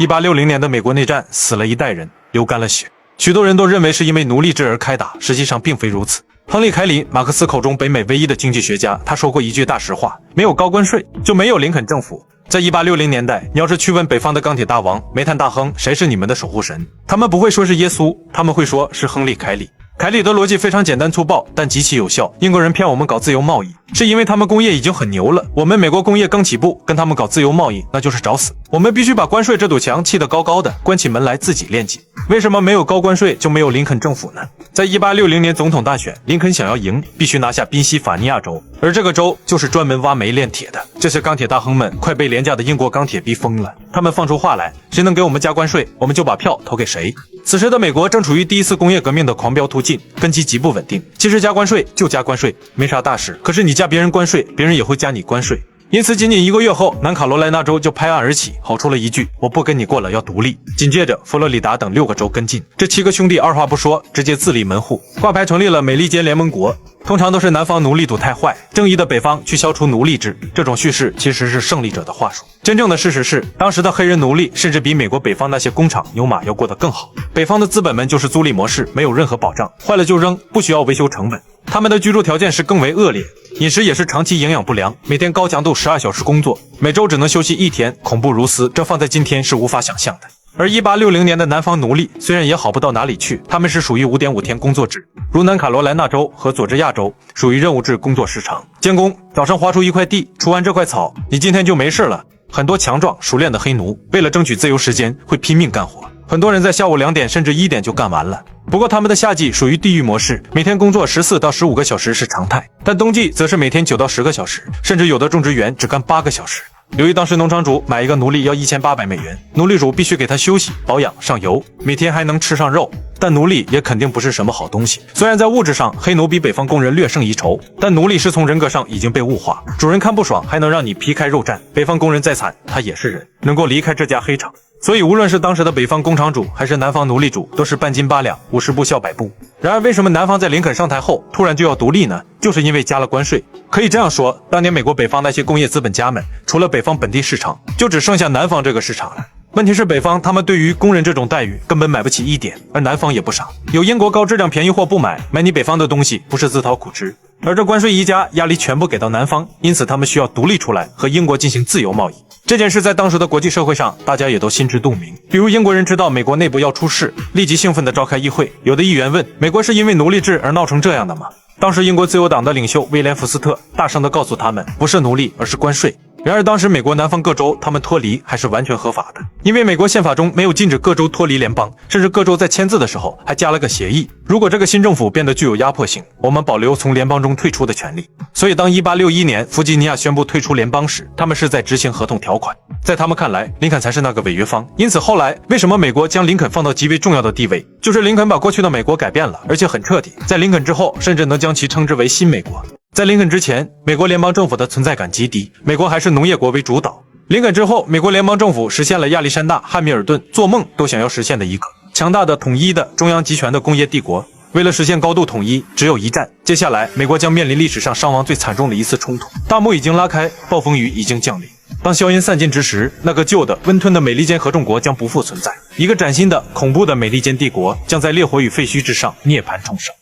1860年的美国内战死了一代人，流干了血。许多人都认为是因为奴隶制而开打，实际上并非如此。亨利·凯里，马克思口中北美唯一的经济学家，他说过一句大实话：没有高关税，就没有林肯政府。在1860年代，你要是去问北方的钢铁大王、煤炭大亨谁是你们的守护神，他们不会说是耶稣，他们会说是亨利·凯里。凯里的逻辑非常简单粗暴，但极其有效。英国人骗我们搞自由贸易，是因为他们工业已经很牛了，我们美国工业刚起步，跟他们搞自由贸易那就是找死。我们必须把关税这堵墙砌得高高的，关起门来自己练级。为什么没有高关税就没有林肯政府呢？在1860年总统大选，林肯想要赢，必须拿下宾夕法尼亚州，而这个州就是专门挖煤炼铁的。这些钢铁大亨们快被廉价的英国钢铁逼疯了，他们放出话来，谁能给我们加关税，我们就把票投给谁。此时的美国正处于第一次工业革命的狂飙突进，根基极不稳定。其实加关税就加关税，没啥大事。可是你加别人关税，别人也会加你关税。因此，仅仅1个月后，南卡罗来纳州就拍案而起，吼出了一句：“我不跟你过了，要独立。”紧接着，佛罗里达等6个州跟进。这7个兄弟二话不说，直接自立门户，挂牌成立了美利坚联盟国。通常都是南方奴隶主太坏，正义的北方去消除奴隶制。这种叙事其实是胜利者的话术。真正的事实是，当时的黑人奴隶甚至比美国北方那些工厂牛马要过得更好。北方的资本们就是租赁模式，没有任何保障，坏了就扔，不需要维修成本。他们的居住条件是更为恶劣，饮食也是长期营养不良，每天高强度12小时工作，每周只能休息1天，恐怖如斯。这放在今天是无法想象的。而1860年的南方奴隶虽然也好不到哪里去，他们是属于5.5天工作制，如南卡罗来纳州和佐治亚州属于任务制工作时长。监工早上划出一块地，除完这块草，你今天就没事了。很多强壮熟练的黑奴为了争取自由时间会拼命干活，很多人在下午2点甚至1点就干完了。不过他们的夏季属于地狱模式，每天工作14到15个小时是常态，但冬季则是每天9到10个小时，甚至有的种植园只干8个小时。由于当时农场主买一个奴隶要1800美元，奴隶主必须给他休息、保养、上油，每天还能吃上肉，但奴隶也肯定不是什么好东西。虽然在物质上黑奴比北方工人略胜一筹，但奴隶是从人格上已经被物化，主人看不爽还能让你皮开肉绽。北方工人再惨，他也是人，能够离开这家黑厂。所以无论是当时的北方工厂主还是南方奴隶主，都是半斤八两，50步笑100步。然而为什么南方在林肯上台后突然就要独立呢？就是因为加了关税。可以这样说，当年美国北方那些工业资本家们，除了北方本地市场，就只剩下南方这个市场了。问题是北方他们对于工人这种待遇根本买不起1点，而南方也不傻，有英国高质量便宜货不买，买你北方的东西不是自讨苦吃。而这关税一加，压力全部给到南方，因此他们需要独立出来和英国进行自由贸易。这件事在当时的国际社会上，大家也都心知肚明。比如英国人知道美国内部要出事，立即兴奋地召开议会。有的议员问：美国是因为奴隶制而闹成这样的吗？当时英国自由党的领袖威廉·福斯特大声地告诉他们，不是奴隶，而是关税。然而当时美国南方各州他们脱离还是完全合法的，因为美国宪法中没有禁止各州脱离联邦，甚至各州在签字的时候还加了个协议，如果这个新政府变得具有压迫性，我们保留从联邦中退出的权利。所以当1861年弗吉尼亚宣布退出联邦时，他们是在执行合同条款，在他们看来林肯才是那个违约方。因此后来为什么美国将林肯放到极为重要的地位，就是林肯把过去的美国改变了，而且很彻底。在林肯之后甚至能将其称之为新美国。在林肯之前，美国联邦政府的存在感极低，美国还是农业国为主导。林肯之后，美国联邦政府实现了亚历山大、汉密尔顿做梦都想要实现的一个强大的、统一的、中央集权的工业帝国。为了实现高度统一，只有一战。接下来，美国将面临历史上伤亡最惨重的一次冲突。大幕已经拉开，暴风雨已经降临。当硝烟散尽之时，那个旧的、温吞的美利坚合众国将不复存在，一个崭新的、恐怖的美利坚帝国将在烈火与废墟之上涅槃重生。